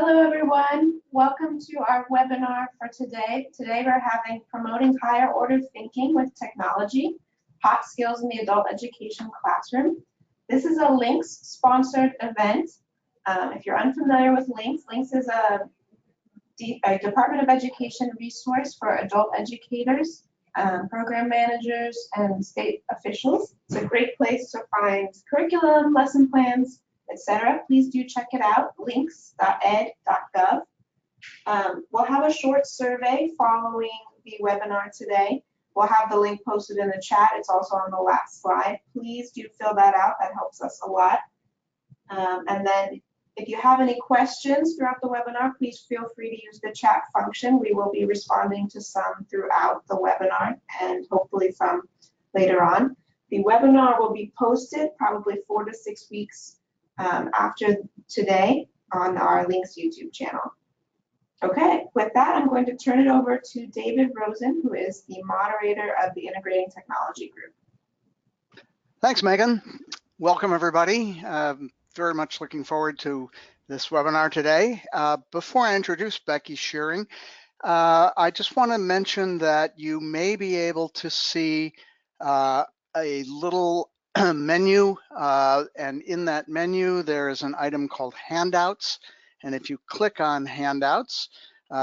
Hello everyone, welcome to our webinar for today. Today we're having Promoting Higher Order Thinking with Technology, HOTT Skills in the Adult Education Classroom. This is a LINCS sponsored event. If you're unfamiliar with LINCS, LINCS is a Department of Education resource for adult educators, program managers, and state officials. It's a great place to find curriculum, lesson plans, etc. Please do check it out, links.ed.gov. We'll have a short survey following the webinar today. We'll have the link posted in the chat. It's also on the last slide. Please do fill that out. That helps us a lot. And then if you have any questions throughout the webinar, please feel free to use the chat function. We will be responding to some throughout the webinar and hopefully some later on. The webinar will be posted probably 4 to 6 weeks after today on our LINCS YouTube channel. Okay, with that, I'm going to turn it over to David Rosen, who is the moderator of the Integrating Technology Group. Thanks, Megan. Welcome, everybody. Very much looking forward to this webinar today. Before I introduce Becky Shearing, I just want to mention that you may be able to see a little menu, and in that menu there is an item called Handouts, and if you click on Handouts,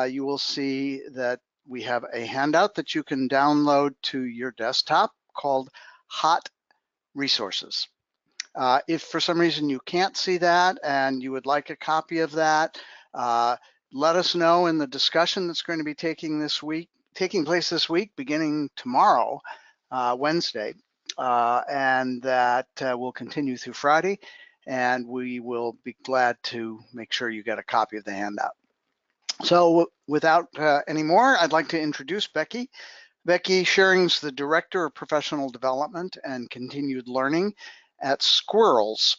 you will see that we have a handout that you can download to your desktop called HOTT Resources. If for some reason you can't see that and you would like a copy of that, let us know in the discussion that's going to be taking place this week, beginning tomorrow, Wednesday. And that will continue through Friday, and we will be glad to make sure you get a copy of the handout. So without any more, I'd like to introduce Becky. Becky Shearing's the Director of Professional Development and Continued Learning at Squirrels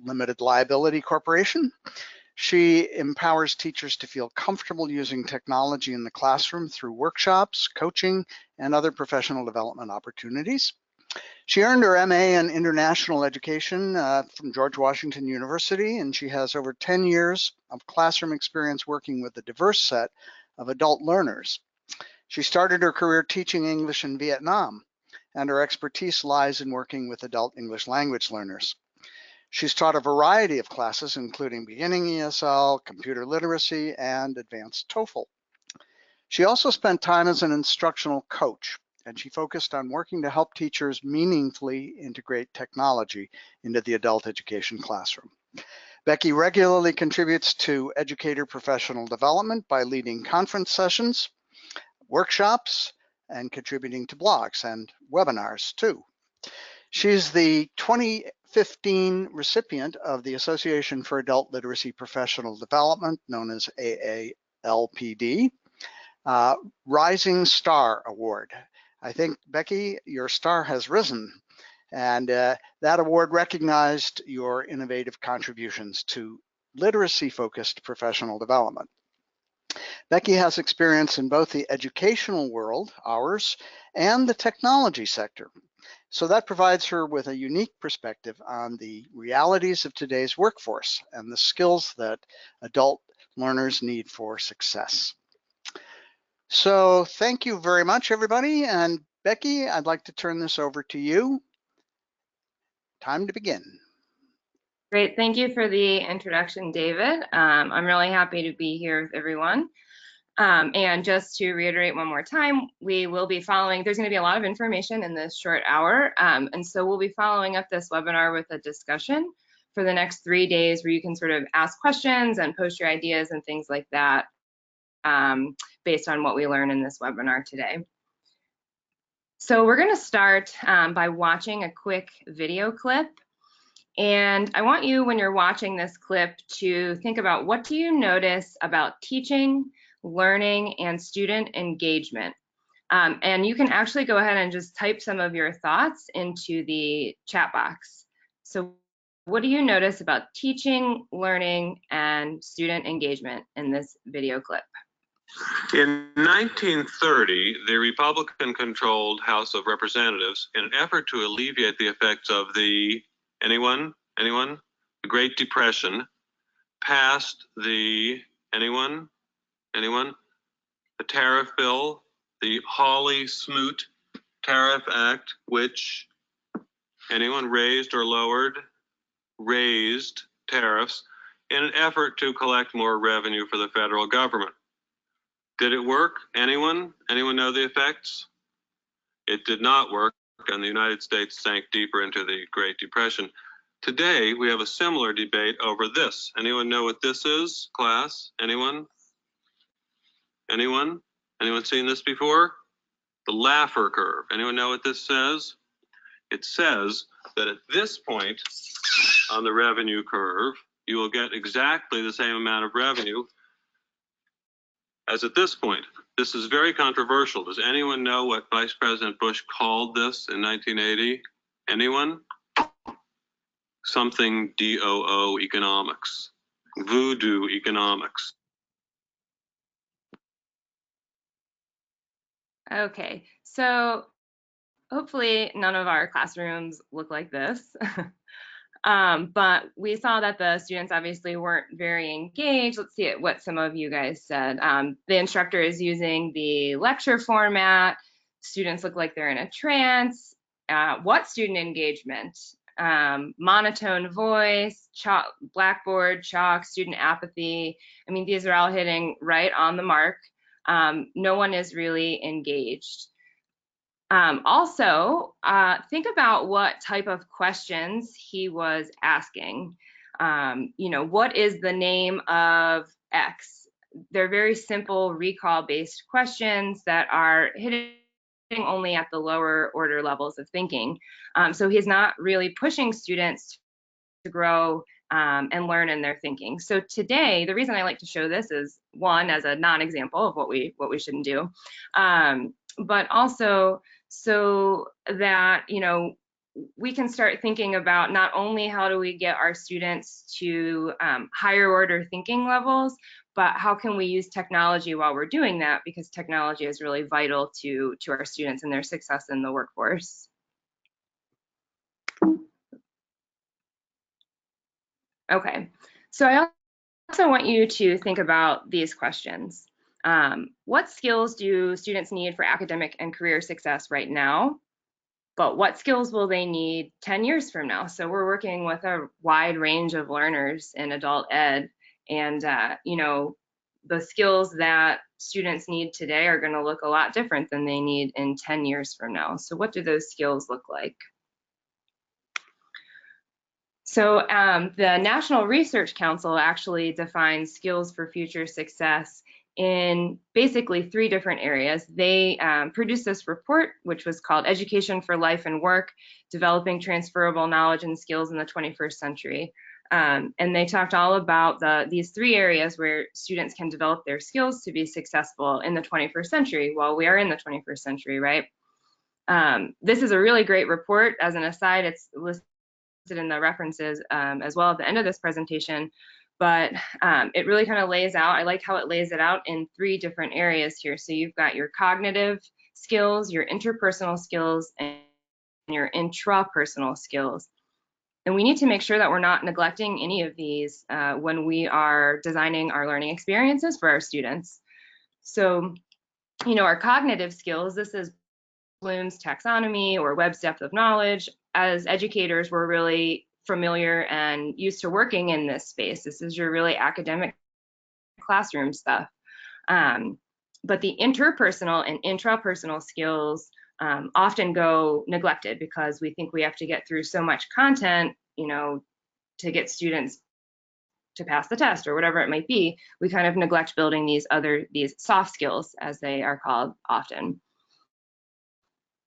Limited Liability Corporation. She empowers teachers to feel comfortable using technology in the classroom through workshops, coaching, and other professional development opportunities. She earned her MA in International Education from George Washington University, and she has over 10 years of classroom experience working with a diverse set of adult learners. She started her career teaching English in Vietnam, and her expertise lies in working with adult English language learners. She's taught a variety of classes, including beginning ESL, computer literacy, and advanced TOEFL. She also spent time as an instructional coach, and she focused on working to help teachers meaningfully integrate technology into the adult education classroom. Becky regularly contributes to educator professional development by leading conference sessions, workshops, and contributing to blogs and webinars too. She's the 2015 recipient of the Association for Adult Literacy Professional Development, known as AALPD, Rising Star Award. I think, Becky, your star has risen, and that award recognized your innovative contributions to literacy-focused professional development. Becky has experience in both the educational world, ours, and the technology sector. So that provides her with a unique perspective on the realities of today's workforce and the skills that adult learners need for success. So thank you very much, everybody. And Becky, I'd like to turn this over to you. Time to begin. Great, thank you for the introduction, David. I'm really happy to be here with everyone. And just to reiterate one more time, we will be following, there's going to be a lot of information in this short hour. And so we'll be following up this webinar with a discussion for the next 3 days where you can sort of ask questions and post your ideas and things like that based on what we learn in this webinar today. So we're going to start by watching a quick video clip. And I want you, when you're watching this clip, to think about what do you notice about teaching, learning, and student engagement. And you can actually go ahead and just type some of your thoughts into the chat box. So what do you notice about teaching, learning, and student engagement in this video clip? In 1930, the Republican-controlled House of Representatives, in an effort to alleviate the effects of the, anyone? The Great Depression, passed the, anyone? The tariff bill, the Hawley-Smoot Tariff Act, which anyone raised or lowered? Raised tariffs in an effort to collect more revenue for the federal government. Did it work? Anyone? Anyone know the effects? It did not work, and the United States sank deeper into the Great Depression. Today, we have a similar debate over this. Anyone know what this is, class? Anyone? Anyone? Anyone seen this before? The Laffer curve. Anyone know what this says? It says that at this point on the revenue curve, you will get exactly the same amount of revenue as at this point. This is very controversial. Does anyone know what Vice President Bush called this in 1980? Anyone? Something DOO economics, voodoo economics. Okay, so hopefully none of our classrooms look like this. But we saw that the students obviously weren't very engaged. Let's see what some of you guys said. The instructor is using the lecture format. Students look like they're in a trance. What student engagement? Monotone voice, Blackboard, chalk, student apathy. I mean, these are all hitting right on the mark. No one is really engaged. Also, think about what type of questions he was asking. You know, what is the name of X? They're very simple recall-based questions that are hitting only at the lower order levels of thinking. So he's not really pushing students to grow and learn in their thinking. So today, the reason I like to show this is, one, as a non-example of what we shouldn't do, but also so that, you know, we can start thinking about not only how do we get our students to higher order thinking levels, but how can we use technology while we're doing that, because technology is really vital to our students and their success in the workforce. Okay, so I also want you to think about these questions. What skills do students need for academic and career success right now? But what skills will they need 10 years from now? So we're working with a wide range of learners in adult ed, and you know, the skills that students need today are going to look a lot different than they need in 10 years from now. So what do those skills look like? So the National Research Council actually defines skills for future success in basically 3 different areas. They produced this report, which was called Education for Life and Work, Developing Transferable Knowledge and Skills in the 21st Century. And they talked all about these 3 areas where students can develop their skills to be successful in the 21st century. Well, we are in the 21st century, right? This is a really great report. As an aside, it's listed in the references as well at the end of this presentation, but it really kind of lays out, I like how it lays it out in 3 different areas here. So you've got your cognitive skills, your interpersonal skills, and your intrapersonal skills. And we need to make sure that we're not neglecting any of these when we are designing our learning experiences for our students. So, you know, our cognitive skills, this is Bloom's taxonomy or Webb's depth of knowledge. As educators, we're really familiar and used to working in this space. This is your really academic classroom stuff. But the interpersonal and intrapersonal skills often go neglected because we think we have to get through so much content, you know, to get students to pass the test or whatever it might be. We kind of neglect building these soft skills, as they are called often.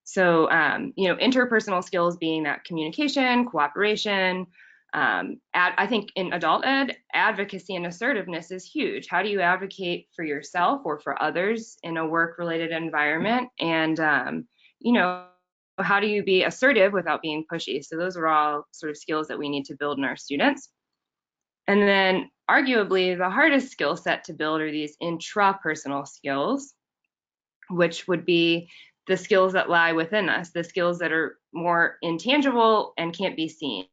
So, you know, interpersonal skills being that communication, cooperation. I think in adult ed, advocacy and assertiveness is huge. How do you advocate for yourself or for others in a work-related environment? And, you know, how do you be assertive without being pushy? So those are all sort of skills that we need to build in our students. And then arguably the hardest skill set to build are these intrapersonal skills, which would be the skills that lie within us, the skills that are more intangible and can't be seen.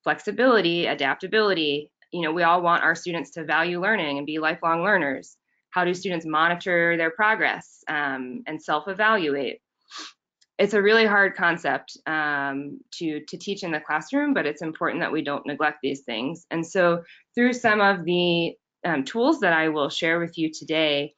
Flexibility, adaptability, we all want our students to value learning and be lifelong learners. How do students monitor their progress and self-evaluate? It's a really hard concept to teach in the classroom, but it's important that we don't neglect these things. And so through some of the tools that I will share with you today,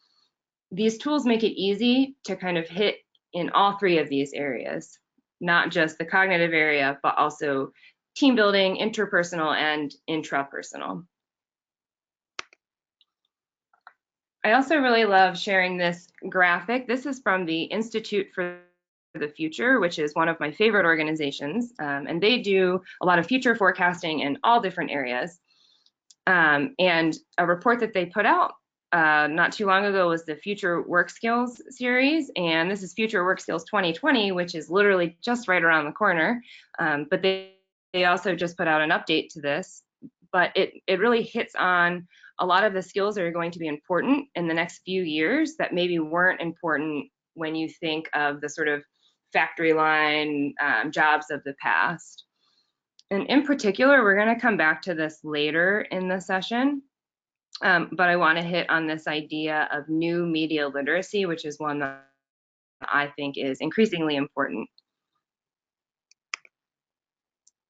these tools make it easy to kind of hit in all three of these areas, not just the cognitive area, but also team building, interpersonal, and intrapersonal. I also really love sharing this graphic. This is from the Institute for the Future, which is one of my favorite organizations, and they do a lot of future forecasting in all different areas. And a report that they put out not too long ago was the Future Work Skills series, and this is Future Work Skills 2020, which is literally just right around the corner. But they also just put out an update to this, but it really hits on a lot of the skills that are going to be important in the next few years that maybe weren't important when you think of the sort of factory line jobs of the past. And in particular, we're going to come back to this later in the session, but I want to hit on this idea of new media literacy, which is one that I think is increasingly important.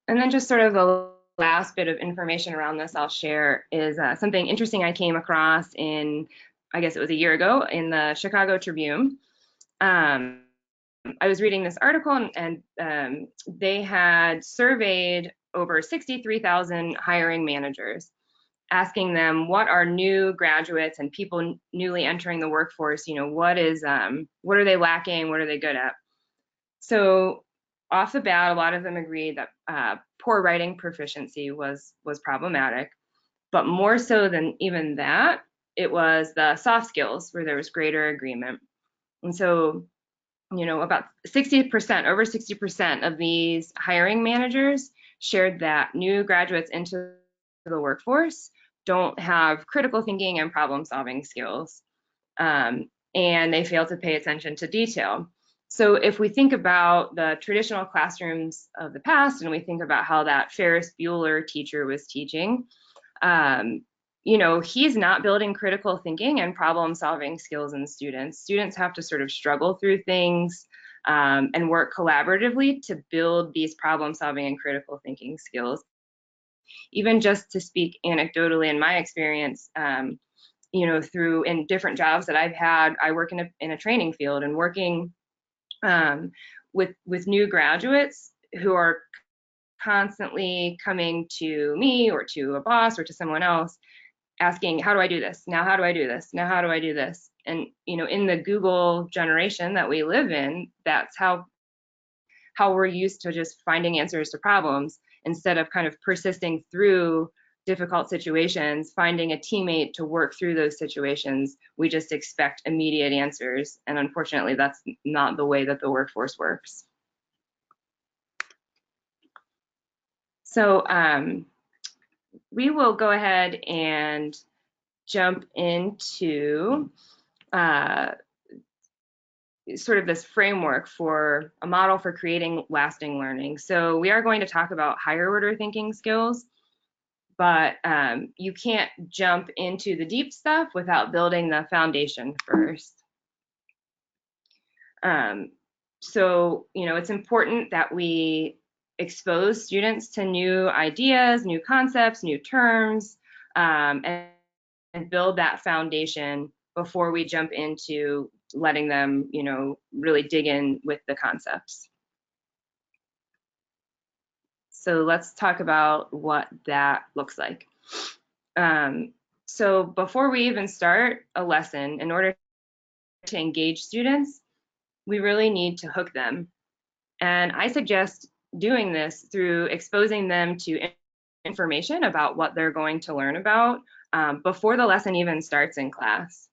And then just sort of the last bit of information around this I'll share is something interesting I came across in, I guess it was a year ago, in the Chicago Tribune. I was reading this article, and they had surveyed over 63,000 hiring managers, asking them what are new graduates and people newly entering the workforce, what are they lacking, what are they good at? So off the bat, a lot of them agreed that poor writing proficiency was problematic, but more so than even that, it was the soft skills where there was greater agreement. And so, about 60%, over 60% of these hiring managers shared that new graduates into the workforce don't have critical thinking and problem-solving skills, and they fail to pay attention to detail. So if we think about the traditional classrooms of the past and we think about how that Ferris Bueller teacher was teaching, he's not building critical thinking and problem-solving skills in students. Students have to sort of struggle through things and work collaboratively to build these problem-solving and critical thinking skills. Even just to speak anecdotally in my experience, through in different jobs that I've had, I work in a training field, and working with new graduates who are constantly coming to me or to a boss or to someone else asking, how do I do this? Now, how do I do this? Now, how do I do this? And, in the Google generation that we live in, that's how we're used to just finding answers to problems instead of kind of persisting through difficult situations, finding a teammate to work through those situations. We just expect immediate answers. And unfortunately, that's not the way that the workforce works. So we will go ahead and jump into sort of this framework for a model for creating lasting learning. So we are going to talk about higher order thinking skills, but you can't jump into the deep stuff without building the foundation first. So, it's important that we expose students to new ideas, new concepts, new terms, and build that foundation before we jump into letting them, really dig in with the concepts. So let's talk about what that looks like. So before we even start a lesson, in order to engage students, we really need to hook them. And I suggest doing this through exposing them to information about what they're going to learn about before the lesson even starts in class.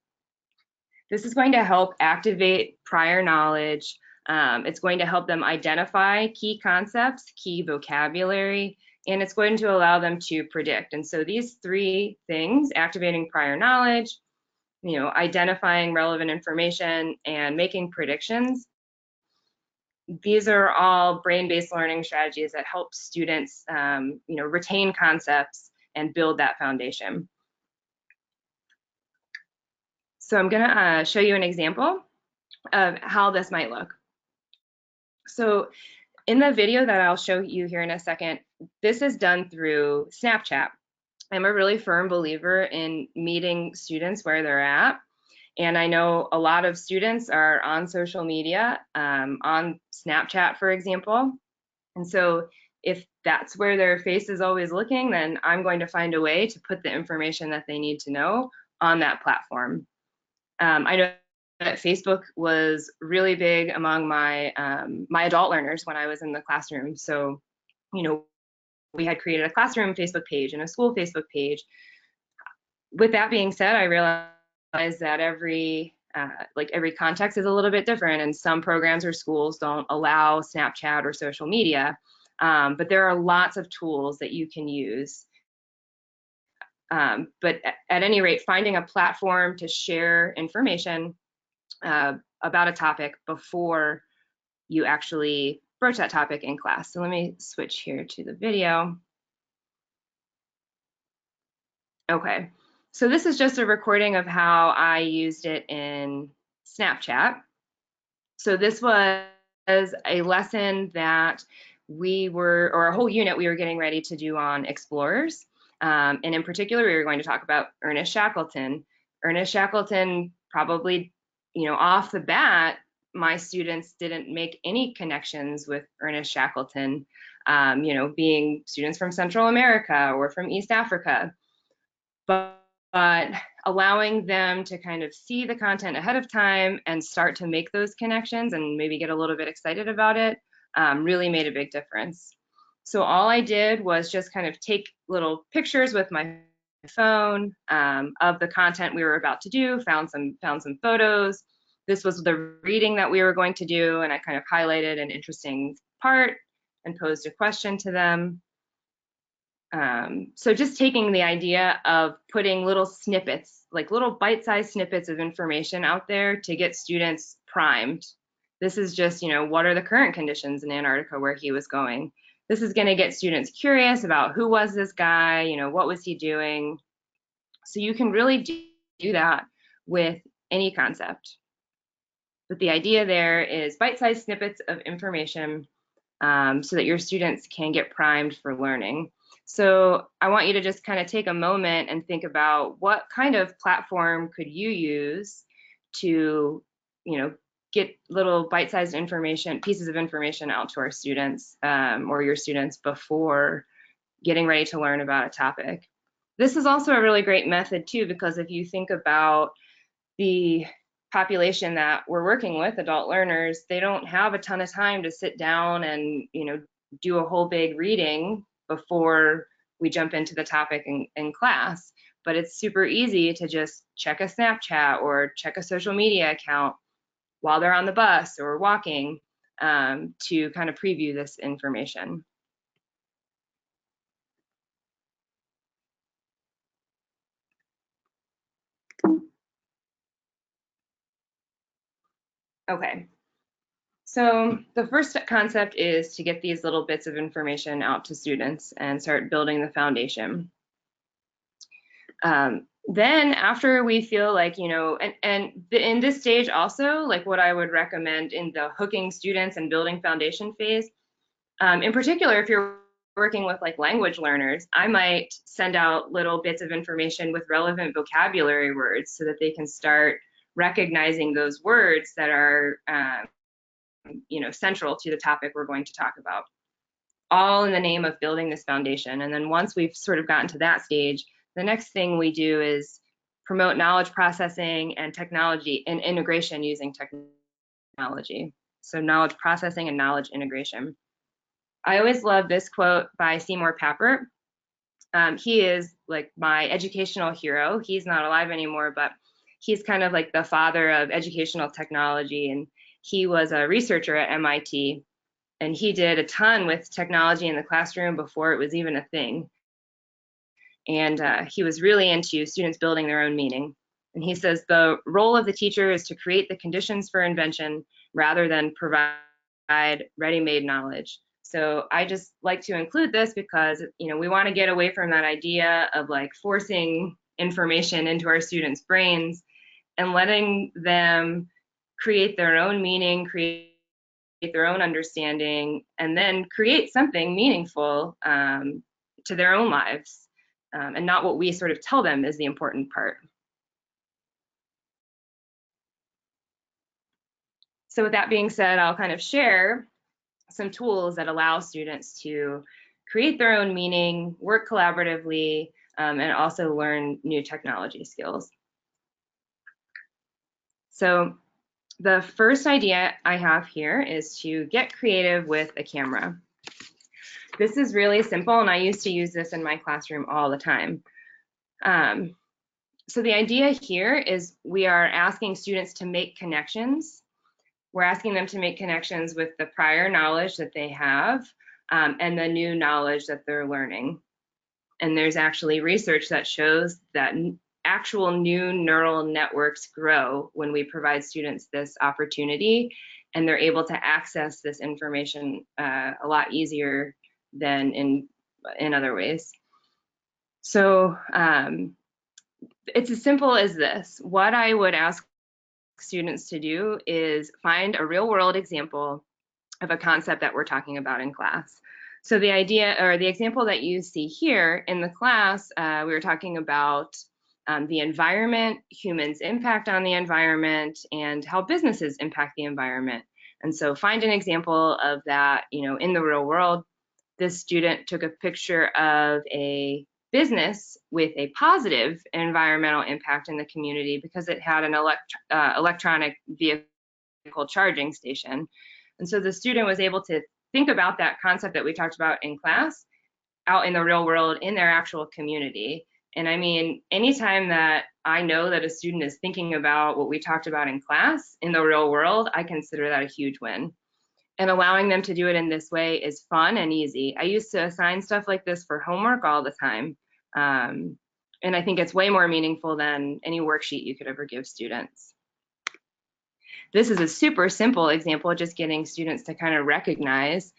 This is going to help activate prior knowledge. It's going to help them identify key concepts, key vocabulary, and it's going to allow them to predict. And so these three things, activating prior knowledge, identifying relevant information, and making predictions, these are all brain-based learning strategies that help students, retain concepts and build that foundation. So I'm gonna show you an example of how this might look. So in the video that I'll show you here in a second, this is done through Snapchat. I'm a really firm believer in meeting students where they're at. And I know a lot of students are on social media, on Snapchat, for example. And so if that's where their face is always looking, then I'm going to find a way to put the information that they need to know on that platform. I know that Facebook was really big among my my adult learners when I was in the classroom. So, you know, we had created a classroom Facebook page and a school Facebook page. With that being said, I realized that every context is a little bit different, and some programs or schools don't allow Snapchat or social media, but there are lots of tools that you can use. But at any rate, finding a platform to share information about a topic before you actually broach that topic in class. So let me switch here to the video. Okay, so this is just a recording of how I used it in Snapchat. So this was a lesson that we were, or a whole unit we were getting ready to do on explorers. And in particular, we were going to talk about Ernest Shackleton. Ernest Shackleton, probably, you know, off the bat, my students didn't make any connections with Ernest Shackleton, you know, being students from Central America or from East Africa. But allowing them to kind of see the content ahead of time and start to make those connections and maybe get a little bit excited about it really made a big difference. So all I did was just kind of take little pictures with my phone of the content we were about to do, found some photos. This was the reading that we were going to do, and I kind of highlighted an interesting part and posed a question to them. So just taking the idea of putting little snippets, like little bite-sized snippets of information out there to get students primed. This is just, you know, what are the current conditions in Antarctica where he was going? This is going to get students curious about who was this guy, you know, what was he doing? So you can really do that with any concept. But the idea there is bite-sized snippets of information so that your students can get primed for learning. So I want you to just kind of take a moment and think about what kind of platform could you use to, you know, get little bite-sized information, pieces of information out to our students or your students before getting ready to learn about a topic. This is also a really great method too, because if you think about the population that we're working with, adult learners, they don't have a ton of time to sit down and, you know, do a whole big reading before we jump into the topic in class. But it's super easy to just check a Snapchat or check a social media account while they're on the bus or walking to kind of preview this information. Okay, so the first concept is to get these little bits of information out to students and start building the foundation. Then after we feel like, you know, in this stage also, like what I would recommend in the hooking students and building foundation phase, in particular, if you're working with like language learners, I might send out little bits of information with relevant vocabulary words so that they can start recognizing those words that are, you know, central to the topic we're going to talk about, all in the name of building this foundation. And then once we've sort of gotten to that stage, the next thing we do is promote knowledge processing and technology and integration using technology. So knowledge processing and knowledge integration. I always love this quote by Seymour Papert. He is like my educational hero. He's not alive anymore, but he's kind of like the father of educational technology. And he was a researcher at MIT. And he did a ton with technology in the classroom before it was even a thing. And he was really into students building their own meaning. And he says the role of the teacher is to create the conditions for invention rather than provide ready-made knowledge. So I just like to include this because, you know, we want to get away from that idea of like forcing information into our students' brains and letting them create their own meaning, create their own understanding, and then create something meaningful to their own lives, and not what we sort of tell them is the important part. So with that being said, I'll kind of share some tools that allow students to create their own meaning, work collaboratively, and also learn new technology skills. So the first idea I have here is to get creative with a camera. This is really simple, and I used to use this in my classroom all the time. So the idea here is we are asking students to make connections. We're asking them to make connections with the prior knowledge that they have and the new knowledge that they're learning. And there's actually research that shows that actual new neural networks grow when we provide students this opportunity, and they're able to access this information a lot easier than in other ways. So it's as simple as this. What I would ask students to do is find a real world example of a concept that we're talking about in class. So the idea, or the example that you see here in the class, we were talking about the environment, humans' impact on the environment, and how businesses impact the environment. And so find an example of that, you know, in the real world. This student took a picture of a business with a positive environmental impact in the community because it had an electronic vehicle charging station. And so the student was able to think about that concept that we talked about in class out in the real world in their actual community. And I mean, anytime that I know that a student is thinking about what we talked about in class in the real world, I consider that a huge win. And allowing them to do it in this way is fun and easy. I used to assign stuff like this for homework all the time. And I think it's way more meaningful than any worksheet you could ever give students. This is a super simple example, just getting students to kind of recognize.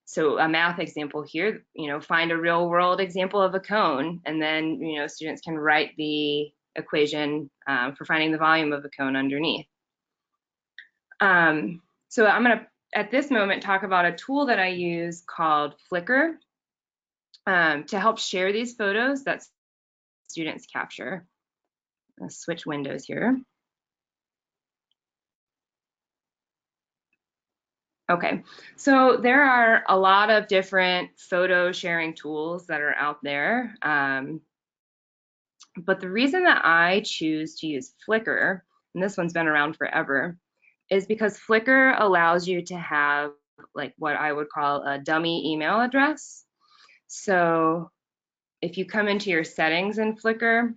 So a math example here, you know, find a real world example of a cone, and then, you know, students can write the equation for finding the volume of a cone underneath. So I'm going to, at this moment, talk about a tool that I use called Flickr to help share these photos that students capture. Let's switch windows here. Okay, so there are a lot of different photo sharing tools that are out there. But the reason that I choose to use Flickr, and this one's been around forever, is because Flickr allows you to have like what I would call a dummy email address. So if you come into your settings in Flickr,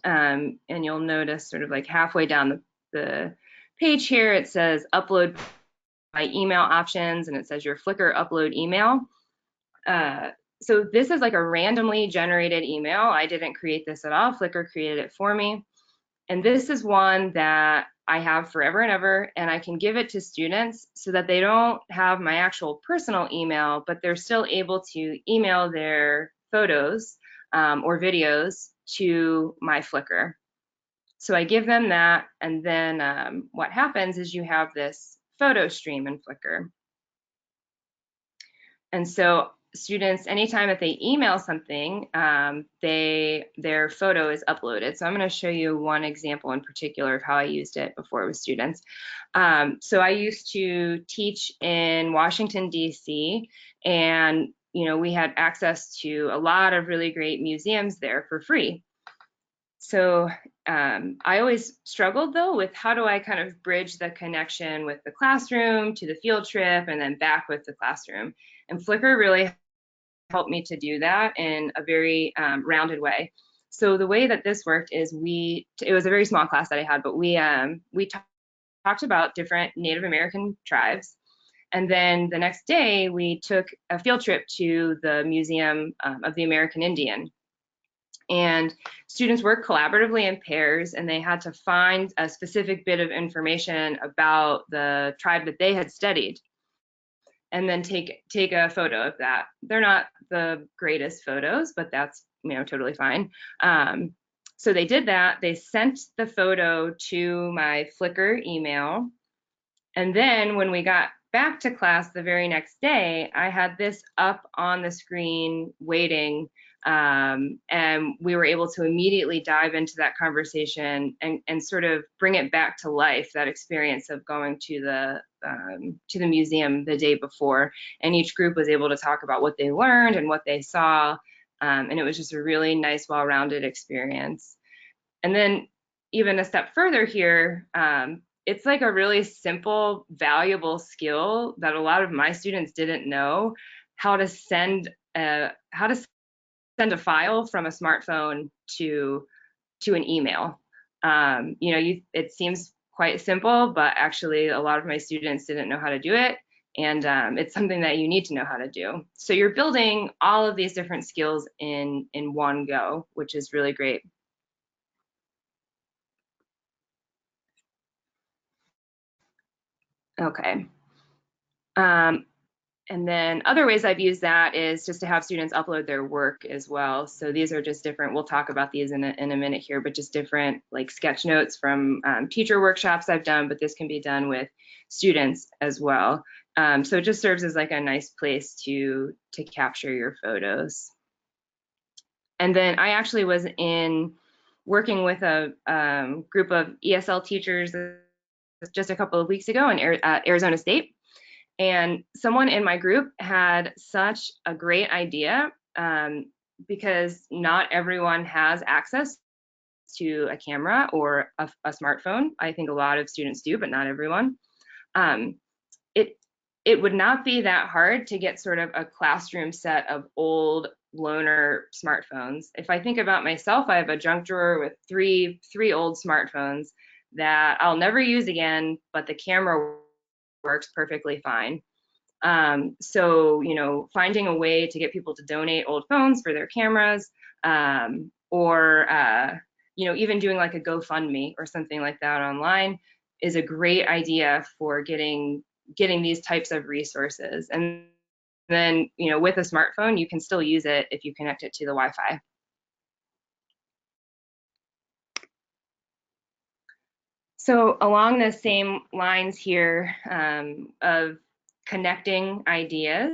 and you'll notice sort of like halfway down the page here, it says upload by email options, and it says your Flickr upload email. So this is like a randomly generated email. I didn't create this at all. Flickr created it for me. And this is one that I have forever and ever, and I can give it to students so that they don't have my actual personal email, but they're still able to email their photos or videos to my Flickr. So I give them that, and then what happens is you have this photo stream in Flickr. And so students, anytime that they email something, their photo is uploaded. So I'm going to show you one example in particular of how I used it before with students. So I used to teach in Washington, D.C., and you know, we had access to a lot of really great museums there for free. So I always struggled though with how do I kind of bridge the connection with the classroom to the field trip and then back with the classroom. And Flickr really helped me to do that in a very rounded way. So the way that this worked is it was a very small class that I had, but we talked about different Native American tribes. And then the next day we took a field trip to the Museum of the American Indian. And students worked collaboratively in pairs, and they had to find a specific bit of information about the tribe that they had studied. and then take a photo of that. They're not the greatest photos, but that's, you know, totally fine. So they did that. They sent the photo to my Flickr email. And then when we got back to class the very next day, I had this up on the screen waiting, and we were able to immediately dive into that conversation and sort of bring it back to life, that experience of going to the museum the day before. And each group was able to talk about what they learned and what they saw. And it was just a really nice, well-rounded experience. And then even a step further here, it's like a really simple, valuable skill that a lot of my students didn't know, how to send a file from a smartphone to an email. You know, it seems quite simple, but actually a lot of my students didn't know how to do it. And it's something that you need to know how to do. So you're building all of these different skills in one go, which is really great. Okay. And then other ways I've used that is just to have students upload their work as well. So these are just different, we'll talk about these in a minute here, but just different like sketch notes from teacher workshops I've done, but this can be done with students as well. So it just serves as like a nice place to capture your photos. And then I actually was working with a group of ESL teachers just a couple of weeks ago at Arizona State. And someone in my group had such a great idea, because not everyone has access to a camera or a smartphone. I think a lot of students do, but not everyone. It would not be that hard to get sort of a classroom set of old loaner smartphones. If I think about myself, I have a junk drawer with three old smartphones that I'll never use again, but the camera works perfectly fine. So, you know, finding a way to get people to donate old phones for their cameras, or, you know, even doing like a GoFundMe or something like that online is a great idea for getting these types of resources. And then, you know, with a smartphone, you can still use it if you connect it to the Wi-Fi. So along the same lines here, of connecting ideas,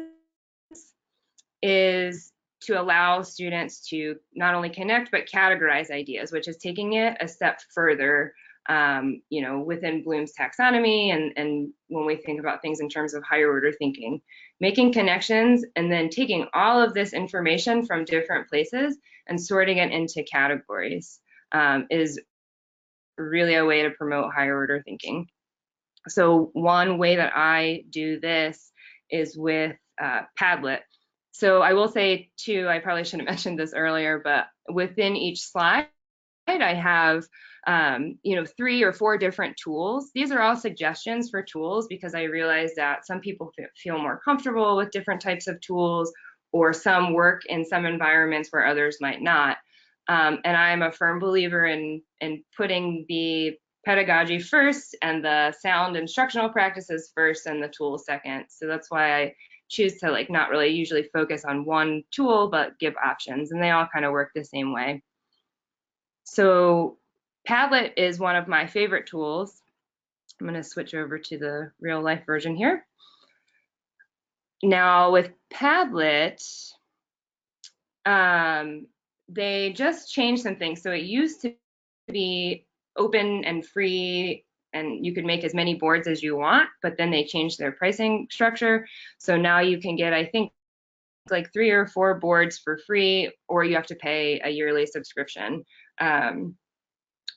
is to allow students to not only connect but categorize ideas, which is taking it a step further, you know, within Bloom's taxonomy, and when we think about things in terms of higher order thinking, making connections and then taking all of this information from different places and sorting it into categories is really a way to promote higher order thinking. So one way that I do this is with Padlet. So I will say too, I probably should have mentioned this earlier, but within each slide, I have you know, 3 or 4 different tools. These are all suggestions for tools because I realize that some people feel more comfortable with different types of tools, or some work in some environments where others might not. And I'm a firm believer in putting the pedagogy first and the sound instructional practices first and the tools second. So that's why I choose to like not really usually focus on one tool, but give options, and they all kind of work the same way. So Padlet is one of my favorite tools. I'm going to switch over to the real life version here. Now with Padlet, they just changed some things. So it used to be open and free, and you could make as many boards as you want, but then they changed their pricing structure. So now you can get, I think, like 3 or 4 boards for free, or you have to pay a yearly subscription.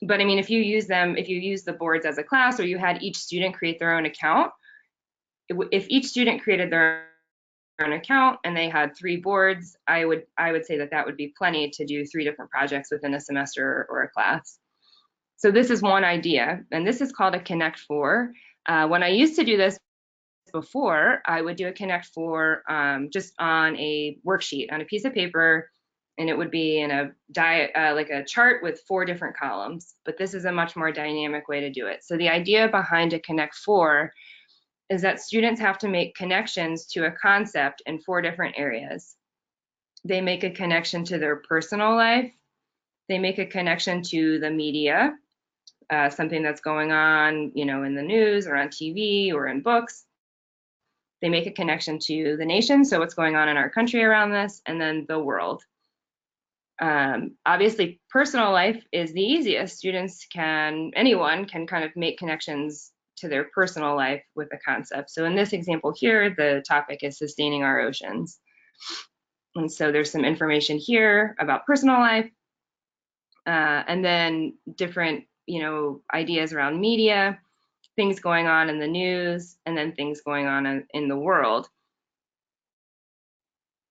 But I mean, if you use the boards as a class, or you had each student create their own account, if each student created their own account and they had 3 boards, I would say that would be plenty to do 3 different projects within a semester or a class. So this is one idea, and this is called a Connect 4. When I used to do this before, I would do a Connect 4 just on a worksheet on a piece of paper, and it would be in like a chart with 4 different columns. But this is a much more dynamic way to do it. So the idea behind a Connect 4 is that students have to make connections to a concept in 4 different areas. They make a connection to their personal life. They make a connection to the media, something that's going on, in the news or on TV or in books. They make a connection to the nation, so what's going on in our country around this, and then the world. Obviously, personal life is the easiest. Anyone can kind of make connections to their personal life with a concept. So in this example here, the topic is sustaining our oceans. And so there's some information here about personal life, and then different, ideas around media, things going on in the news, and then things going on in the world.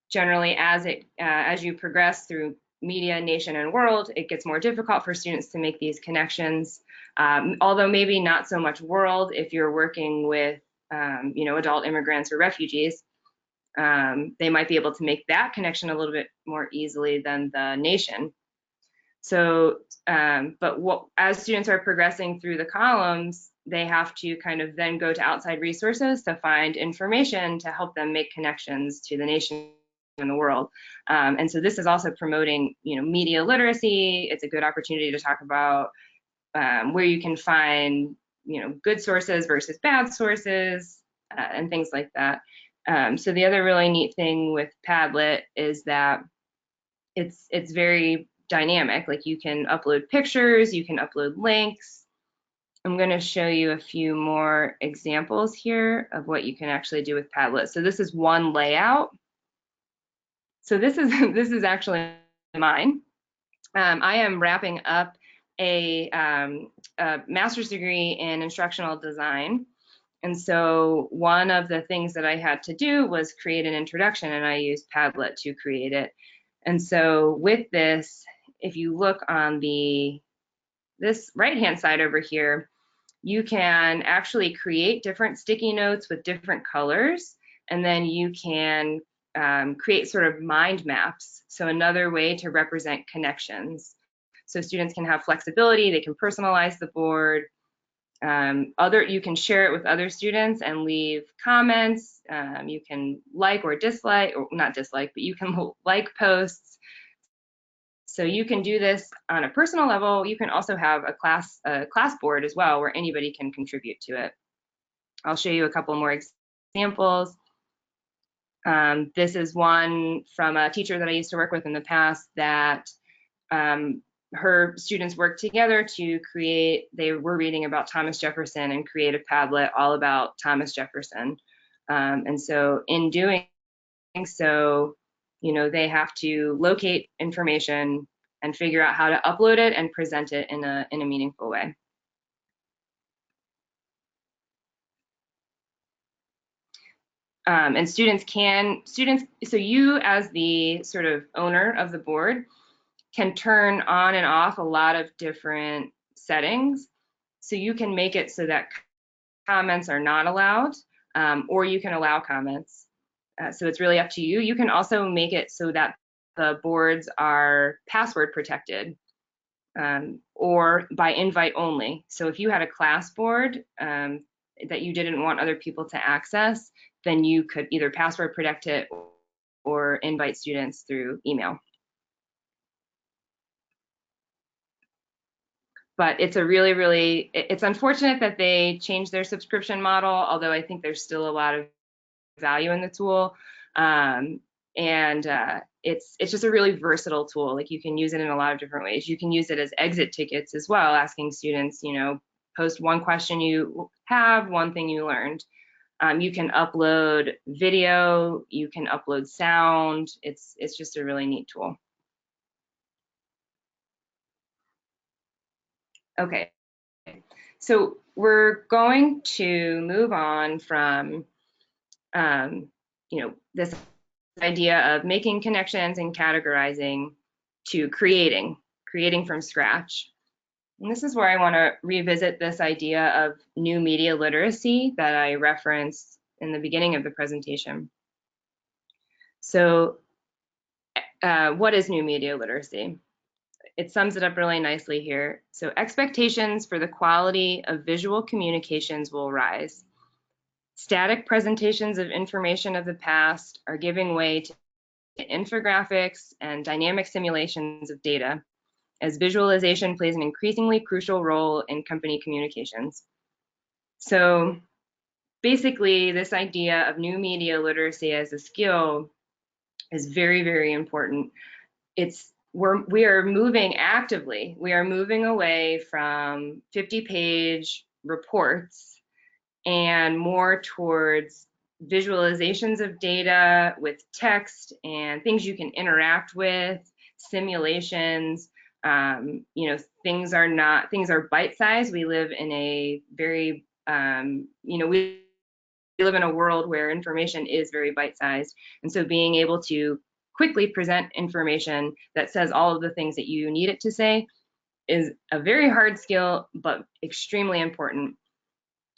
Generally, as you progress through media, nation, and world, it gets more difficult for students to make these connections. Although maybe not so much world if you're working with, adult immigrants or refugees. They might be able to make that connection a little bit more easily than the nation. So, as students are progressing through the columns, they have to kind of then go to outside resources to find information to help them make connections to the nation and the world. And so this is also promoting, media literacy. It's a good opportunity to talk about where you can find, good sources versus bad sources, and things like that. So the other really neat thing with Padlet is that it's very dynamic. Like, you can upload pictures, you can upload links. I'm going to show you a few more examples here of what you can actually do with Padlet. So this is one layout. So this is actually mine. I am wrapping up a master's degree in instructional design. And so one of the things that I had to do was create an introduction, and I used Padlet to create it. And so with this, if you look on this right-hand side over here, you can actually create different sticky notes with different colors, and then you can create sort of mind maps. So another way to represent connections. So students can have flexibility, they can personalize the board. You can share it with other students and leave comments. You can like or dislike, or not dislike, but you can like posts. So you can do this on a personal level. You can also have a class board as well, where anybody can contribute to it. I'll show you a couple more examples. This is one from a teacher that I used to work with in the past that her students worked together to create, they were reading about Thomas Jefferson and create a Padlet all about Thomas Jefferson. And so in doing so, they have to locate information and figure out how to upload it and present it in a meaningful way. And so you as the sort of owner of the board can turn on and off a lot of different settings. So you can make it so that comments are not allowed, or you can allow comments. So it's really up to you. You can also make it so that the boards are password protected, or by invite only. So if you had a class board that you didn't want other people to access, then you could either password protect it or invite students through email. But it's it's unfortunate that they changed their subscription model, although I think there's still a lot of value in the tool. It's just a really versatile tool. Like, you can use it in a lot of different ways. You can use it as exit tickets as well, asking students, post one question you have, one thing you learned. You can upload video, you can upload sound. It's just a really neat tool. Okay, so we're going to move on from, this idea of making connections and categorizing to creating from scratch. And this is where I want to revisit this idea of new media literacy that I referenced in the beginning of the presentation. So what is new media literacy? It sums it up really nicely here. So expectations for the quality of visual communications will rise. Static presentations of information of the past are giving way to infographics and dynamic simulations of data, as visualization plays an increasingly crucial role in company communications. So basically, this idea of new media literacy as a skill is very, very important. We are moving actively. We are moving away from 50-page reports and more towards visualizations of data with text and things you can interact with, simulations. Things are bite-sized. We live in a very, we live in a world where information is very bite-sized. And so being able to quickly present information that says all of the things that you need it to say is a very hard skill, but extremely important.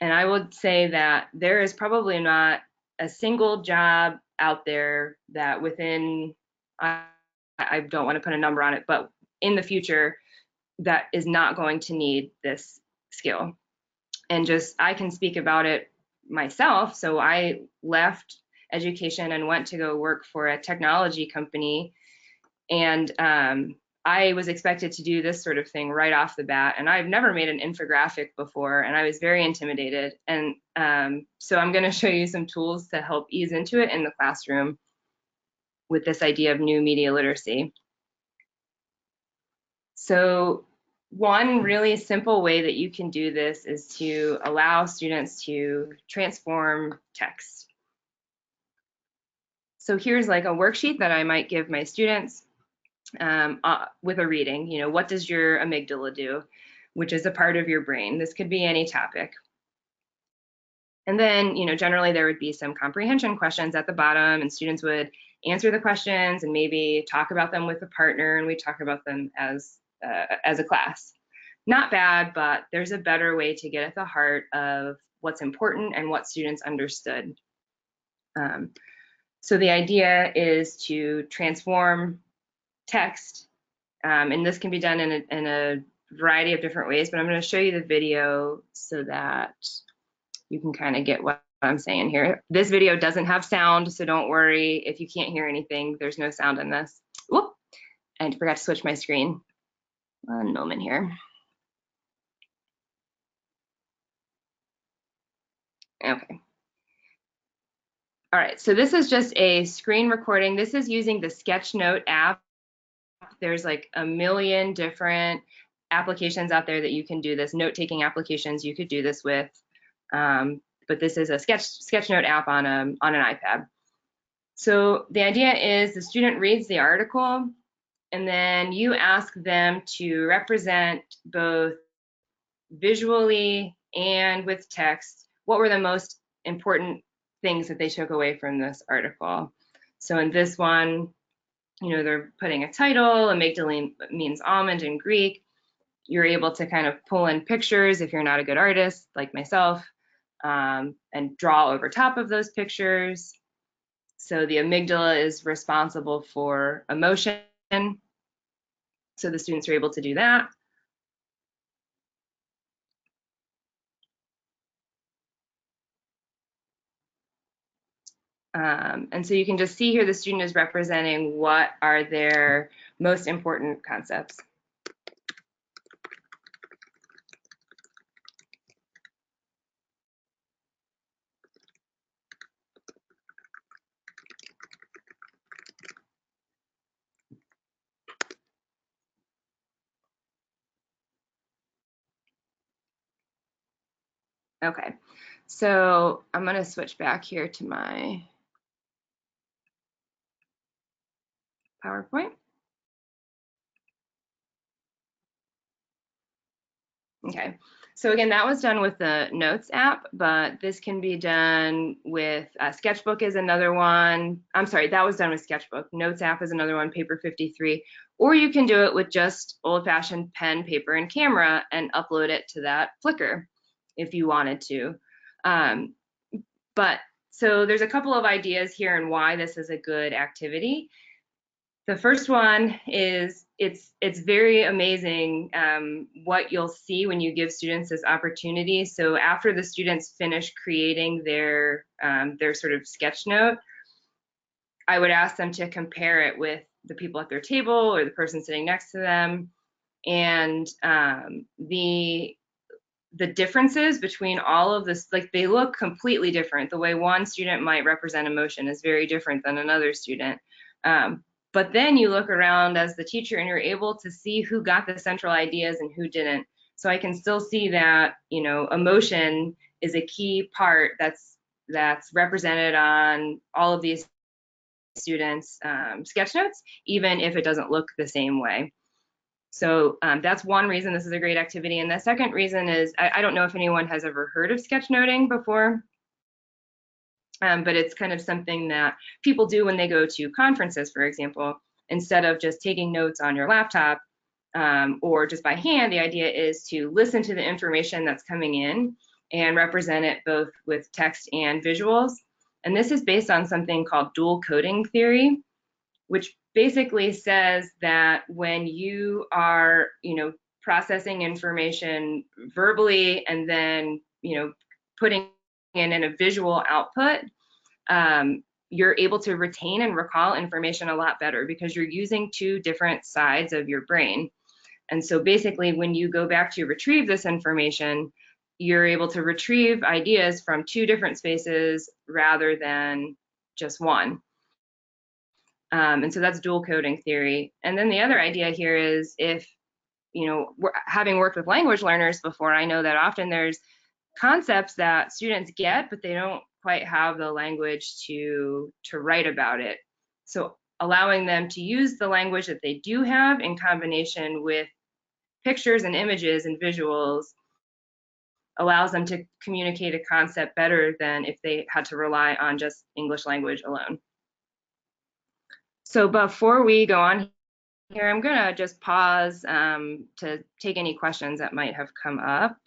And I would say that there is probably not a single job out there that within, I don't want to put a number on it, but in the future, that is not going to need this skill. And I can speak about it myself. So I left education and went to go work for a technology company. And I was expected to do this sort of thing right off the bat. And I've never made an infographic before, and I was very intimidated. And so I'm going to show you some tools to help ease into it in the classroom with this idea of new media literacy. So one really simple way that you can do this is to allow students to transform text. So here's like a worksheet that I might give my students with a reading. What does your amygdala do, which is a part of your brain? This could be any topic. And then, generally there would be some comprehension questions at the bottom, and students would answer the questions and maybe talk about them with a partner, and we talk about them as a class. Not bad, but there's a better way to get at the heart of what's important and what students understood. So the idea is to transform text, and this can be done in a variety of different ways, but I'm going to show you the video so that you can kind of get what I'm saying here. This video doesn't have sound, so don't worry if you can't hear anything. There's no sound in this. Whoop! I forgot to switch my screen. One moment here. Okay. All right, so this is just a screen recording. This is using the Sketchnote app. There's like a million different applications out there that you can do this, note-taking applications you could do this with. But this is a Sketchnote app on an iPad. So the idea is the student reads the article, and then you ask them to represent both visually and with text what were the most important things that they took away from this article. So in this one, they're putting a title. Amygdala means almond in Greek. You're able to kind of pull in pictures if you're not a good artist like myself, and draw over top of those pictures. So the amygdala is responsible for emotion. So the students are able to do that. And so you can just see here the student is representing what are their most important concepts. Okay, so I'm going to switch back here to my PowerPoint. Okay, so again, that was done with the Notes app, but this can be done with Sketchbook is another one. I'm sorry, that was done with Sketchbook. Notes app is another one, Paper 53. Or you can do it with just old-fashioned pen, paper, and camera and upload it to that Flickr if you wanted to. But so there's a couple of ideas here and why this is a good activity. The first one is it's very amazing what you'll see when you give students this opportunity. So after the students finish creating their sort of sketch note, I would ask them to compare it with the people at their table or the person sitting next to them, and the differences between all of this, like, they look completely different. The way one student might represent emotion is very different than another student. But then you look around as the teacher and you're able to see who got the central ideas and who didn't. So I can still see that, you know, emotion is a key part that's represented on all of these students' sketch notes, even if it doesn't look the same way. So that's one reason this is a great activity. And the second reason is, I don't know if anyone has ever heard of sketchnoting before, but it's kind of something that people do when they go to conferences, for example. Instead of just taking notes on your laptop or just by hand, the idea is to listen to the information that's coming in and represent it both with text and visuals. And this is based on something called dual coding theory, which basically says that when you are, you know, processing information verbally and then, you know, putting in a visual output, you're able to retain and recall information a lot better because you're using two different sides of your brain. And so basically, when you go back to retrieve this information, you're able to retrieve ideas from two different spaces rather than just one. And so that's dual coding theory. And then the other idea here is, if, you know, having worked with language learners before, I know that often there's concepts that students get, but they don't quite have the language to write about it. So allowing them to use the language that they do have in combination with pictures and images and visuals allows them to communicate a concept better than if they had to rely on just English language alone. So before we go on here, I'm gonna just pause to take any questions that might have come up.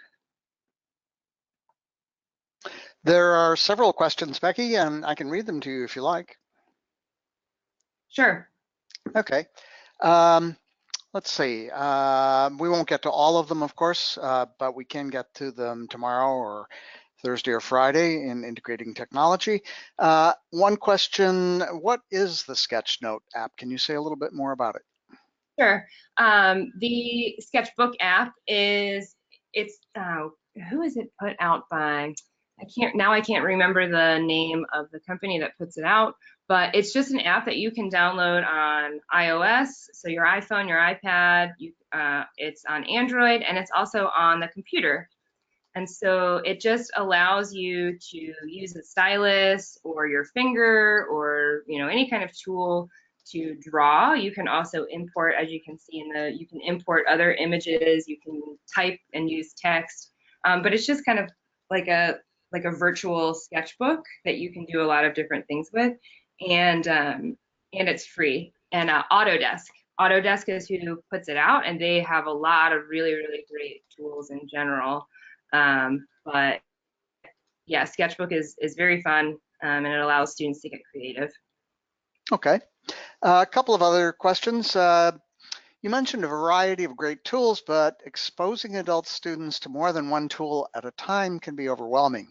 There are several questions, Becky, and I can read them to you if you like. Sure. Okay. Let's see. We won't get to all of them, of course, but we can get to them tomorrow or Thursday or Friday in integrating technology. One question, what is the Sketchnote app? Can you say a little bit more about it? Sure. The Sketchbook app is, who is it put out by? I can't remember the name of the company that puts it out, but it's just an app that you can download on iOS, so your iPhone, your iPad, it's on Android, and it's also on the computer. And so it just allows you to use a stylus or your finger or, you know, any kind of tool to draw. You can also import, as you can see you can import other images, you can type and use text, but it's just kind of like a virtual sketchbook that you can do a lot of different things with, and it's free. And Autodesk is who puts it out, and they have a lot of really, really great tools in general. But yeah, Sketchbook is very fun, and it allows students to get creative. Okay. A couple of other questions. You mentioned a variety of great tools, but exposing adult students to more than one tool at a time can be overwhelming.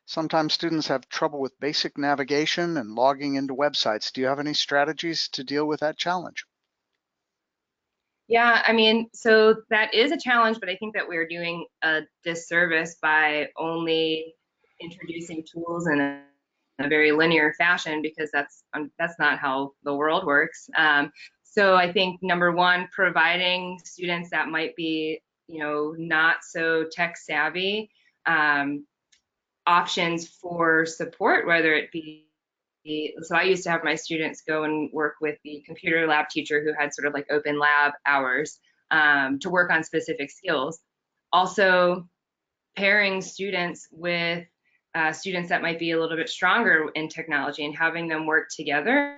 Sometimes students have trouble with basic navigation and logging into websites. Do you have any strategies to deal with that challenge? Yeah, I mean, so that is a challenge, but I think that we're doing a disservice by only introducing tools in a very linear fashion, because that's not how the world works. So I think number one, providing students that might be, you know, not so tech savvy, options for support, whether it be, so I used to have my students go and work with the computer lab teacher who had sort of like open lab hours to work on specific skills. Also pairing students with students that might be a little bit stronger in technology and having them work together,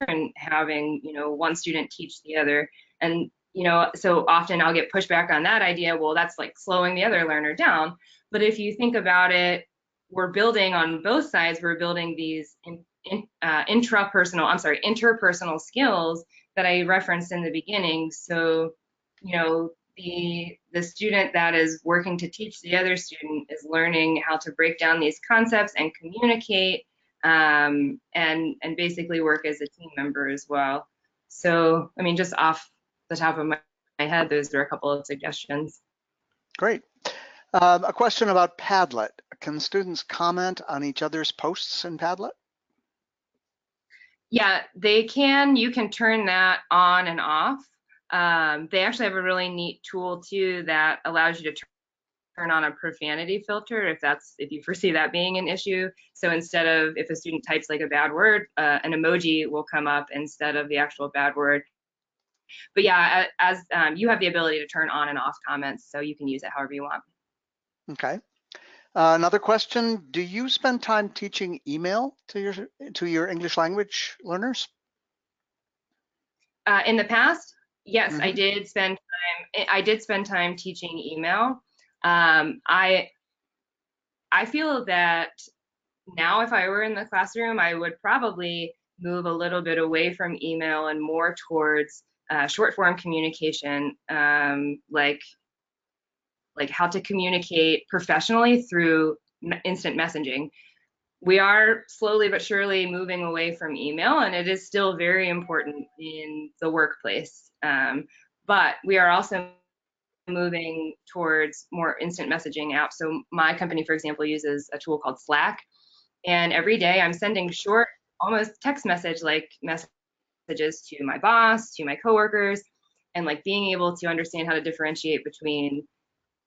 and having, you know, one student teach the other. And, you know, so often I'll get pushback on that idea. Well, that's like slowing the other learner down. But if you think about it, we're building on both sides. We're building these interpersonal skills that I referenced in the beginning. So, you know, the student that is working to teach the other student is learning how to break down these concepts and communicate, and basically work as a team member as well. So, I mean, just off the top of my head, those are a couple of suggestions. Great. A question about Padlet. Can students comment on each other's posts in Padlet? Yeah, they can. You can turn that on and off. They actually have a really neat tool too that allows you to turn on a profanity filter if you foresee that being an issue. So instead of, if a student types like a bad word, an emoji will come up instead of the actual bad word. But yeah, as you have the ability to turn on and off comments, so you can use it however you want. Okay. Another question, do you spend time teaching email to your English language learners? In the past, yes, Mm-hmm. I did spend time teaching email. I feel that now if I were in the classroom, I would probably move a little bit away from email and more towards short form communication, like how to communicate professionally through instant messaging. We are slowly but surely moving away from email, and it is still very important in the workplace. But we are also moving towards more instant messaging apps. So my company, for example, uses a tool called Slack, and every day I'm sending short, almost text message-like messages to my boss, to my coworkers, and like being able to understand how to differentiate between,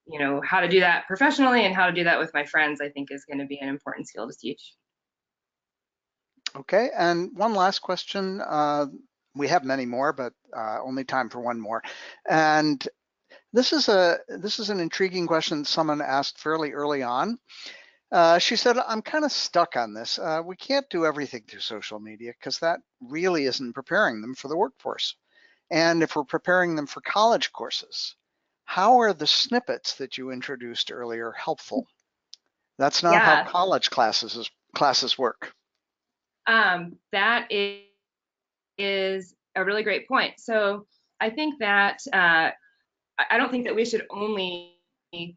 you know, how to do that professionally and how to do that with my friends, I think is going to be an important skill to teach. Okay, and one last question. We have many more, but only time for one more. And this is an intriguing question someone asked fairly early on. She said, I'm kind of stuck on this. We can't do everything through social media because that really isn't preparing them for the workforce. And if we're preparing them for college courses, how are the snippets that you introduced earlier helpful? That's not how college classes work. That is a really great point. So I think that I don't think that we should only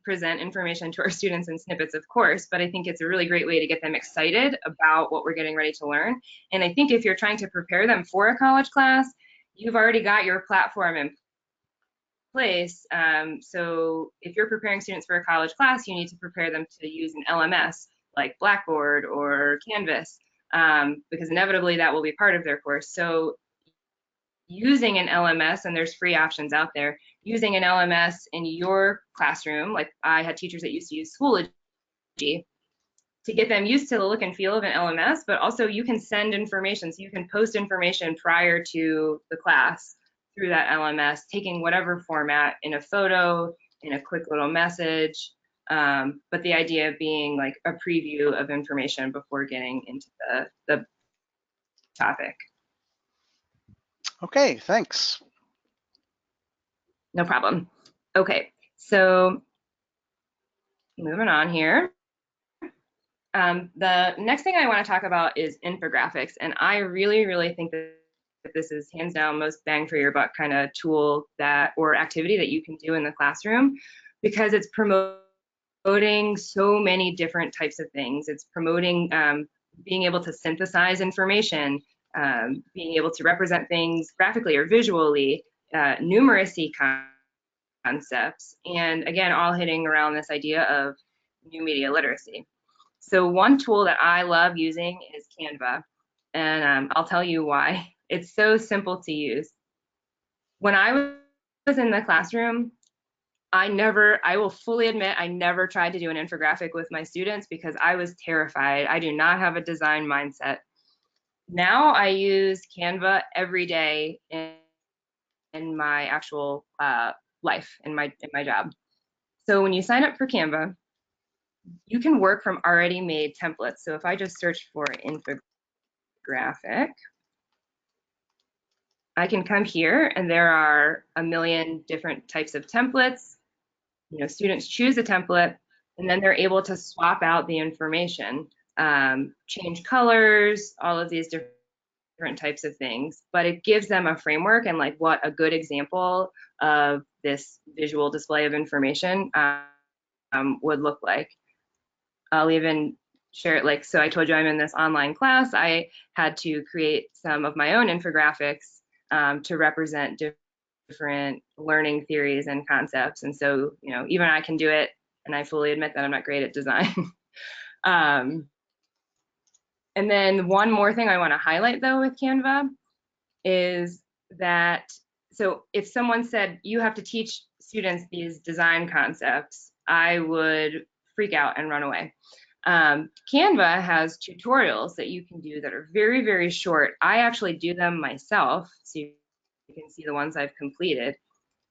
present information to our students in snippets, of course, but I think it's a really great way to get them excited about what we're getting ready to learn. And I think if you're trying to prepare them for a college class, you've already got your platform in place. So if you're preparing students for a college class, you need to prepare them to use an LMS like Blackboard or Canvas, because inevitably that will be part of their course. So using an LMS, and there's free options out there, using an LMS in your classroom, like I had teachers that used to use Schoology, to get them used to the look and feel of an LMS, but also you can send information, so you can post information prior to the class through that LMS, taking whatever format, in a photo, in a quick little message, but the idea being like a preview of information before getting into the topic. Okay, thanks. No problem. Okay, so moving on here. The next thing I want to talk about is infographics, and I really think that this is hands down most bang for your buck kind of tool or activity that you can do in the classroom, because it's promoting so many different types of things. It's promoting being able to synthesize information, being able to represent things graphically or visually, numeracy concepts, and again, all hitting around this idea of new media literacy. So one tool that I love using is Canva, and I'll tell you why. It's so simple to use. When I was in the classroom, I will fully admit, I never tried to do an infographic with my students because I was terrified. I do not have a design mindset. Now I use Canva every day in my actual life, in my job. So when you sign up for Canva, you can work from already made templates. So if I just search for infographic, I can come here and there are a million different types of templates. You know, students choose a template and then they're able to swap out the information. change colors, all of these different types of things, but it gives them a framework and like what a good example of this visual display of information would look like. I'll even share it, like, so I told you I'm in this online class. I had to create some of my own infographics to represent different learning theories and concepts. And so, you know, even I can do it, and I fully admit that I'm not great at design. And then one more thing I want to highlight though with Canva is that, so if someone said you have to teach students these design concepts, I would freak out and run away. Canva has tutorials that you can do that are very, very short. I actually do them myself, so you can see the ones I've completed.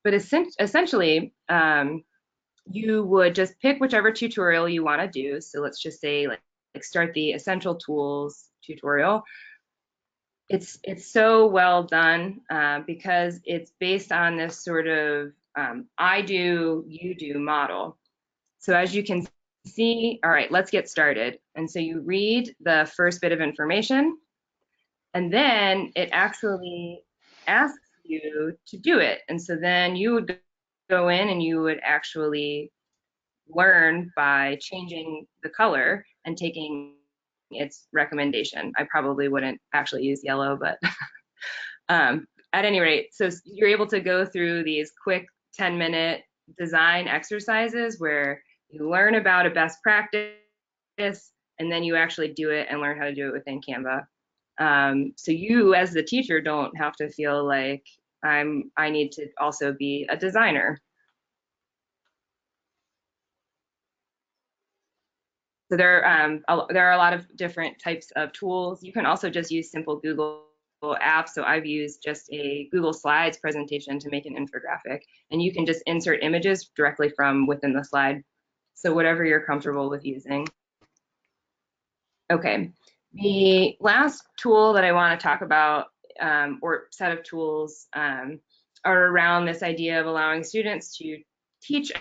But essentially, you would just pick whichever tutorial you want to do. So let's just say like start the essential tools tutorial. It's so well done because it's based on this sort of I do, you do model. So as you can see, all right, let's get started. And so you read the first bit of information, and then it actually asks you to do it. And so then you would go in and you would actually learn by changing the color and taking its recommendation. I probably wouldn't actually use yellow, but at any rate, so you're able to go through these quick 10-minute design exercises where you learn about a best practice and then you actually do it and learn how to do it within Canva. So you as the teacher don't have to feel like I need to also be a designer. So there are a lot of different types of tools. You can also just use simple Google apps. So I've used just a Google Slides presentation to make an infographic, and you can just insert images directly from within the slide. So whatever you're comfortable with using. Okay, the last tool that I want to talk about, or set of tools, are around this idea of allowing students to teach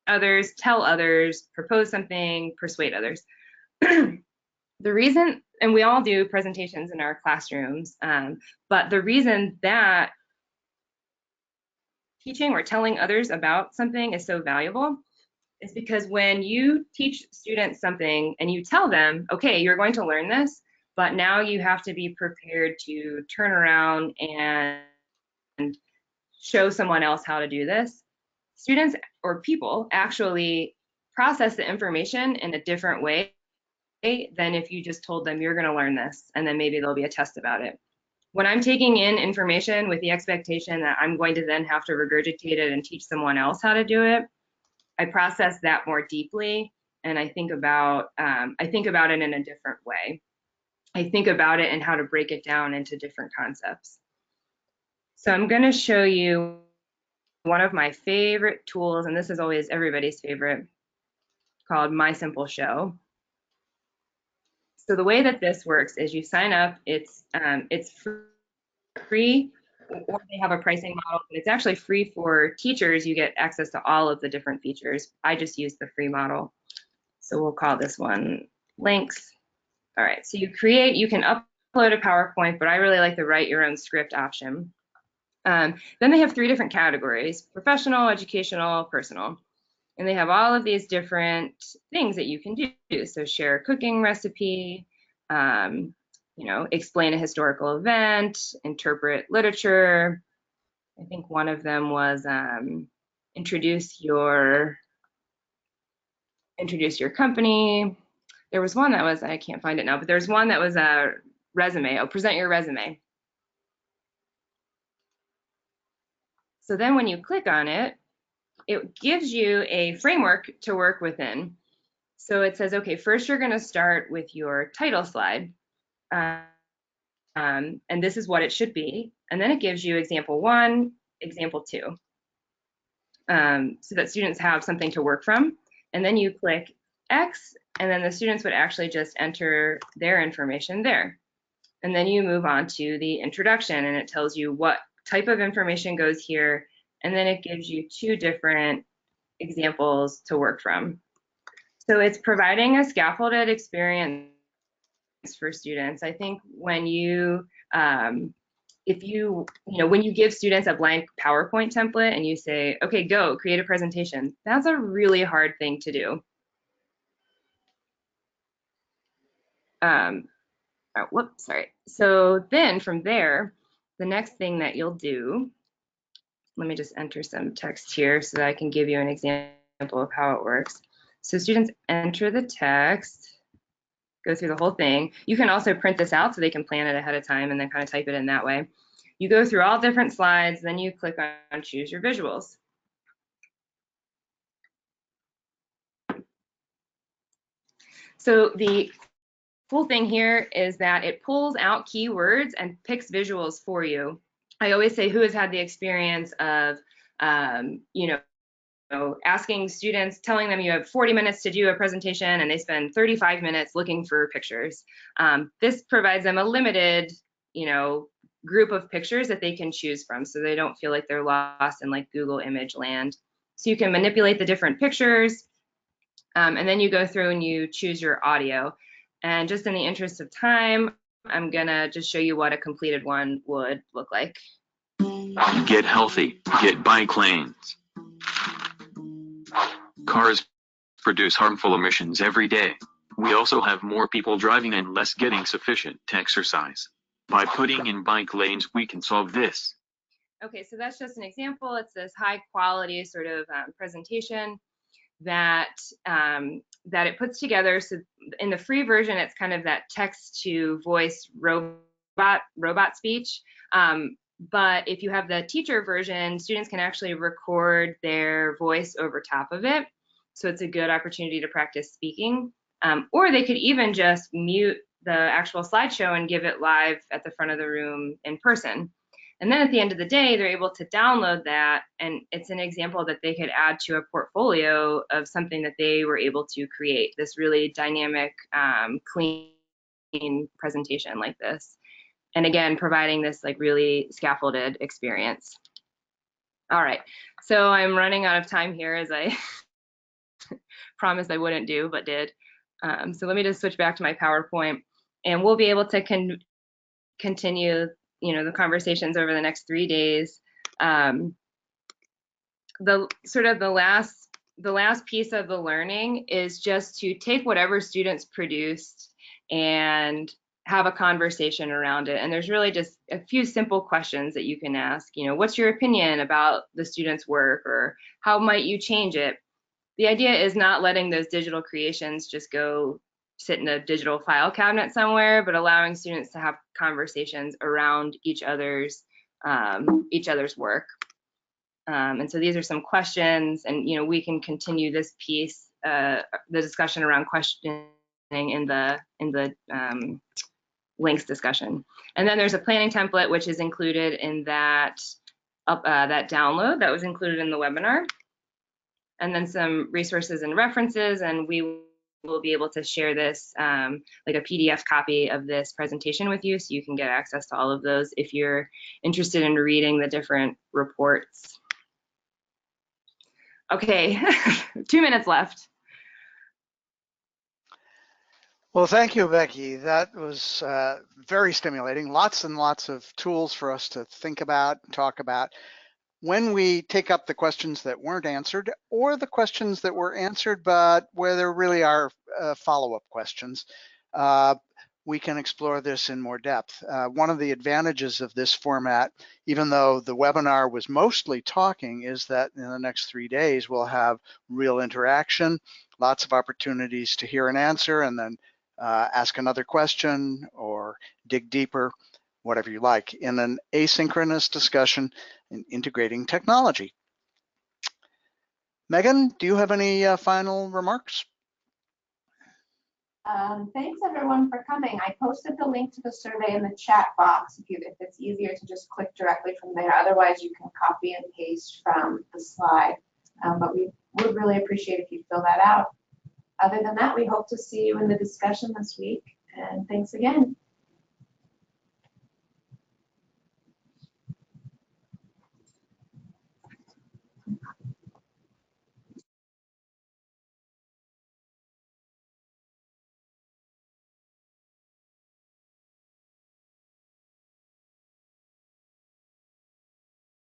others, tell others, propose something, persuade others. The reason, and we all do presentations in our classrooms, but the reason that teaching or telling others about something is so valuable is because when you teach students something and you tell them, okay, you're going to learn this, but now you have to be prepared to turn around and show someone else how to do this, students or people actually process the information in a different way than if you just told them you're going to learn this and then maybe there'll be a test about it. When I'm taking in information with the expectation that I'm going to then have to regurgitate it and teach someone else how to do it, I process that more deeply, and I think about it in a different way. I think about it and how to break it down into different concepts. So I'm going to show you one of my favorite tools, and this is always everybody's favorite, called My Simple Show. So the way that this works is you sign up, it's free, or they have a pricing model, but it's actually free for teachers. You get access to all of the different features. I just use the free model. So we'll call this one links. All right, so you can upload a PowerPoint, but I really like the write your own script option. Then they have 3 different categories: professional, educational, personal. And they have all of these different things that you can do. So share a cooking recipe, you know, explain a historical event, interpret literature. I think one of them was introduce your company. There was one that was, I can't find it now, but there's one that was a resume. Oh, present your resume. So then when you click on it, it gives you a framework to work within. So it says, okay, first you're going to start with your title slide. And this is what it should be. And then it gives you example 1, example 2, so that students have something to work from. And then you click X, and then the students would actually just enter their information there. And then you move on to the introduction, and it tells you what type of information goes here. And then it gives you 2 different examples to work from. So it's providing a scaffolded experience for students. I think when you, when you give students a blank PowerPoint template and you say, okay, go create a presentation, that's a really hard thing to do. Whoops, sorry. So then from there, the next thing that you'll do, let me just enter some text here so that I can give you an example of how it works. So students enter the text, go through the whole thing. You can also print this out so they can plan it ahead of time and then kind of type it in that way. You go through all different slides, then you click on choose your visuals. So the cool thing here is that it pulls out keywords and picks visuals for you. I always say, who has had the experience of, asking students, telling them you have 40 minutes to do a presentation and they spend 35 minutes looking for pictures. This provides them a limited, group of pictures that they can choose from so they don't feel like they're lost in like Google image land. So you can manipulate the different pictures and then you go through and you choose your audio. And just in the interest of time, I'm gonna just show you what a completed one would look like. Get healthy, get bike lanes. Cars produce harmful emissions every day. We also have more people driving and less getting sufficient exercise. By putting in bike lanes, we can solve this. Okay, so that's just an example. It's this high quality sort of presentation that that it puts together. So in the free version, it's kind of that text to voice robot speech. But if you have the teacher version, students can actually record their voice over top of it. So it's a good opportunity to practice speaking. Or they could even just mute the actual slideshow and give it live at the front of the room in person. And then at the end of the day, they're able to download that, and it's an example that they could add to a portfolio of something that they were able to create, this really dynamic, clean presentation like this. And again, providing this like really scaffolded experience. All right, so I'm running out of time here, as I promised I wouldn't do, but did. So let me just switch back to my PowerPoint, and we'll be able to continue the conversations over the next 3 days. The last piece of the learning is just to take whatever students produced and have a conversation around it. And there's really just a few simple questions that you can ask. What's your opinion about the student's work, or how might you change it? The idea is not letting those digital creations just go sit in a digital file cabinet somewhere, but allowing students to have conversations around each other's work. And so these are some questions, and we can continue this piece, the discussion around questioning in the links discussion. And then there's a planning template which is included in that download that was included in the webinar. And then some resources and references, and we will be able to share this like a PDF copy of this presentation with you, so you can get access to all of those if you're interested in reading the different reports. Okay, 2 minutes left. Well, thank you, Becky. That was very stimulating. Lots and lots of tools for us to think about, talk about. When we take up the questions that weren't answered, or the questions that were answered, but where there really are follow-up questions, we can explore this in more depth. One of the advantages of this format, even though the webinar was mostly talking, is that in the next 3 days, we'll have real interaction, lots of opportunities to hear an answer and then ask another question or dig deeper, whatever you like, in an asynchronous discussion in integrating technology. Megan, do you have any final remarks? Thanks everyone for coming. I posted the link to the survey in the chat box if it's easier to just click directly from there. Otherwise, you can copy and paste from the slide. But we would really appreciate if you fill that out. Other than that, we hope to see you in the discussion this week. And thanks again.